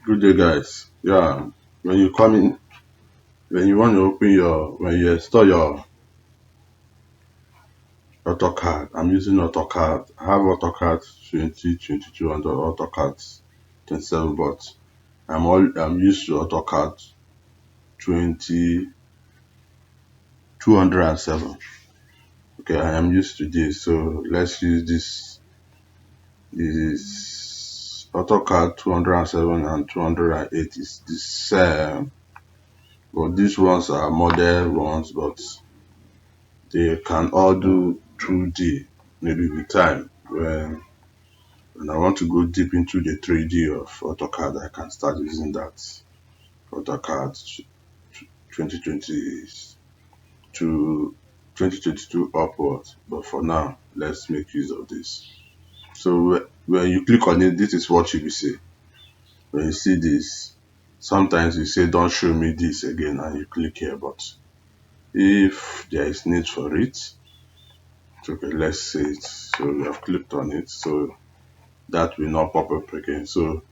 Good day, guys. Yeah, when you come in, when you want to open when you install your AutoCAD, I'm using AutoCAD. I have AutoCAD 2022 and AutoCAD 27, but I'm used to AutoCAD 2207. Okay, I am used to this, so let's use this. This is AutoCAD 207 and 208 is the same, but these ones are model ones, but they can all do 2D maybe with time. When I want to go deep into the 3D of AutoCAD, I can start using that AutoCAD 2020 to 2022 upwards. But for now, let's make use of this. So when you click on it, this is what you will see. When you see this, sometimes you say, don't show me this again, and you click here. But if there is need for it, okay, let's say it. So we have clicked on it, so that will not pop up again. So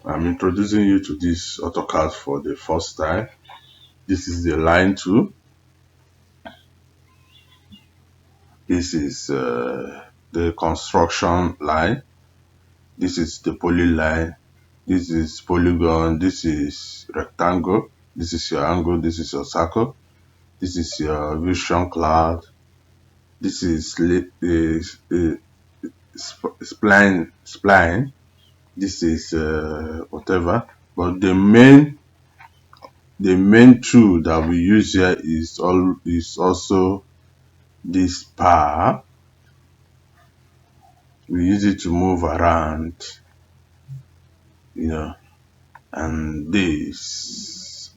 I'm introducing you to this AutoCAD for the first time. This is the line tool. This is the construction line. This is the polyline. This is polygon. This is rectangle. This is your angle. This is your circle. This is your vision cloud. This is spline. This is whatever. But the main tool that we use here is also this bar. We use it to move around, and this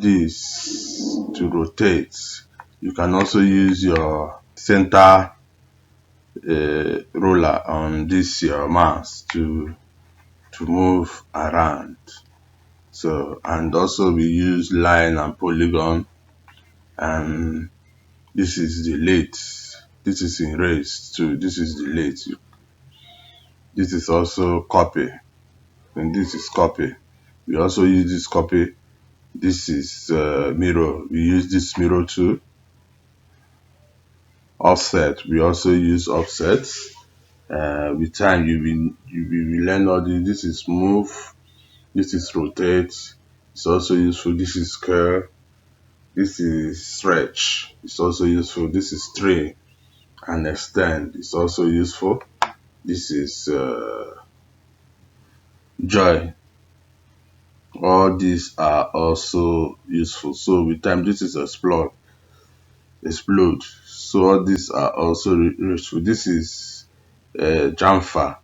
to rotate. You can also use your center roller on this your mouse to move around. So, and also we use line and polygon, and this is the lathe. This is in raised too. This is the lathe. This is also copy, and this is copy. We also use this copy. This is mirror. We use this mirror too. Offset. We also use offset. With time, you will learn all this. This is move. This is rotate. It's also useful. This is curve. This is stretch. It's also useful. This is trim and extend. It's also useful. This is join. All these are also useful. So with time, this is explode. So all these are also useful. This is chamfer.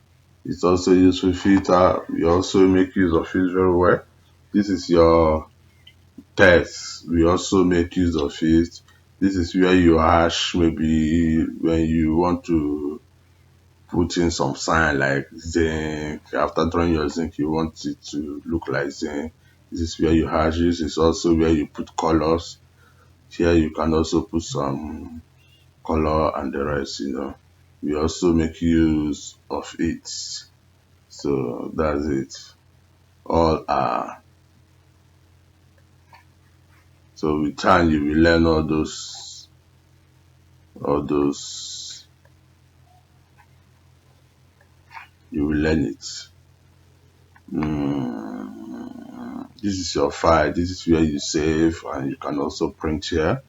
It's also useful. Filter. We also make use of it very well. This is your test. We also make use of it. This is where you hash, maybe when you want to put in some sign like zinc. After drawing your zinc, you want it to look like zinc. This is where you hash. This is also where you put colors. Here you can also put some color and the rest. We also make use of it. So that's it. All are. So with time you will learn all those you will learn it. This is your file. This is where you save, and you can also print here.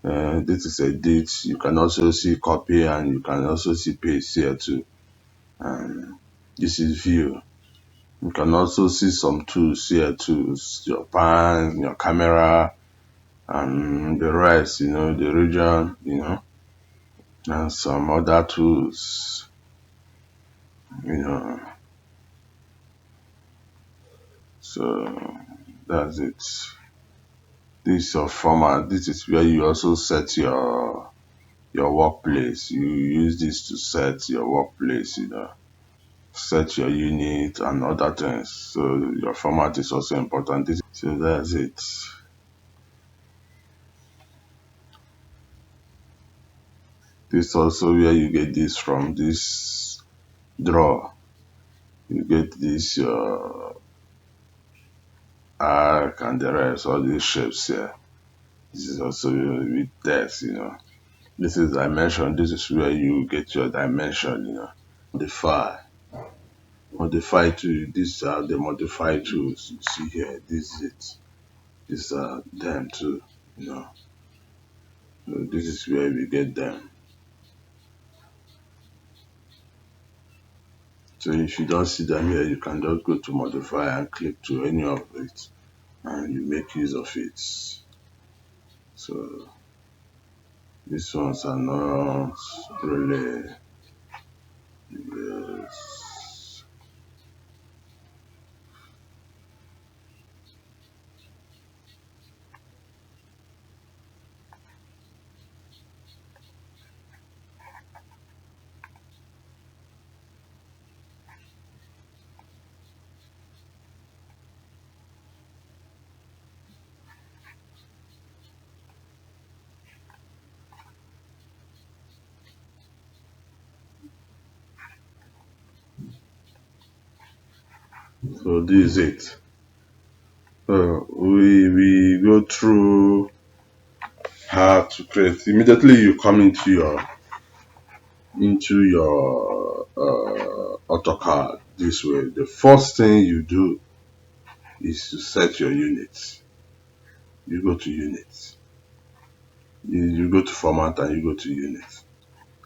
This is edit. You can also see copy, and you can also see paste here too. And this is view. You can also see some tools here too. Your pan, your camera, and the rest. The region. And some other tools. So that's it. This is your format. This is where you also set your workplace. You use this to set your workplace, set your unit and other things. So your format is also important. So that's it. This is also where you get this from, this draw. You get this arc and the rest, all these shapes here. This is also with text, This is dimension. This is where you get your dimension, Modify. Modify to these are the modify tools you see here. This is it. These are them too, you know. So this is where we get them. So if you don't see them here, you can just go to modify and click to any of it and you make use of it. So these ones are not really yes. So this is it. We go through how to create. Immediately you come into your AutoCAD this way. The first thing you do is to set your units. You go to units. You go to format and you go to units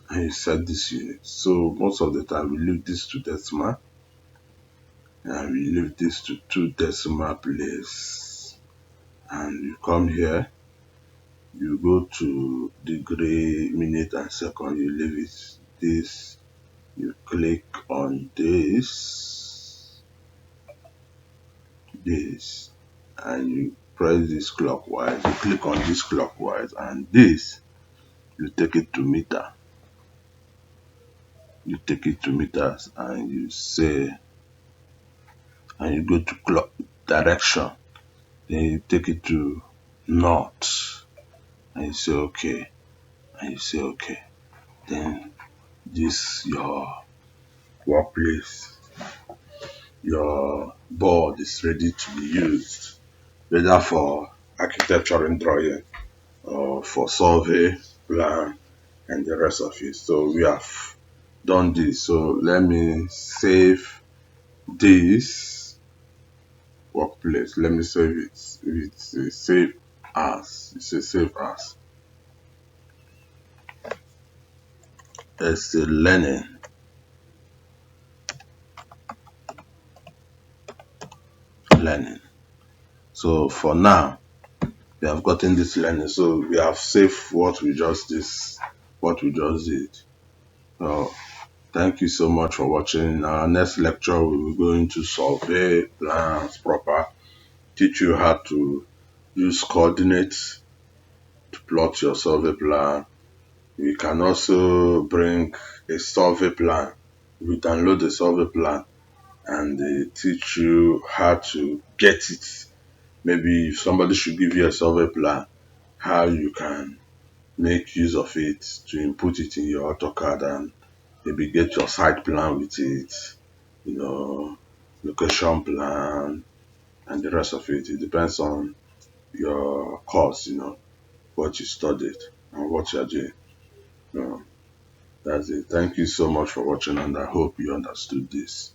and you set this unit. So most of the time we leave this to decimal and we leave this to 2 decimal place. And you come here, you go to degree, minute and second, you leave it this, you click on this, and you press this clockwise, you click on this clockwise, and this, you take it to meter. You take it to meters and you say, and you go to clock direction, then you take it to north, and you say okay, and you say okay. Then this your workplace, your board is ready to be used, whether for architecture and drawing or for survey, plan, and the rest of it. So we have done this. So let me save this workplace. Let me save it. It's a save as. It's a save as. It's a learning. Learning. So for now, we have gotten this learning. So we have saved what we just did. So thank you so much for watching. In our next lecture, we will go into survey plans proper, teach you how to use coordinates to plot your survey plan. We can also bring a survey plan. We download the survey plan and they teach you how to get it. Maybe if somebody should give you a survey plan, how you can make use of it to input it in your AutoCAD and maybe get your site plan with it, location plan and the rest of it. It depends on your course, what you studied and what you're doing. That's it. Thank you so much for watching and I hope you understood this.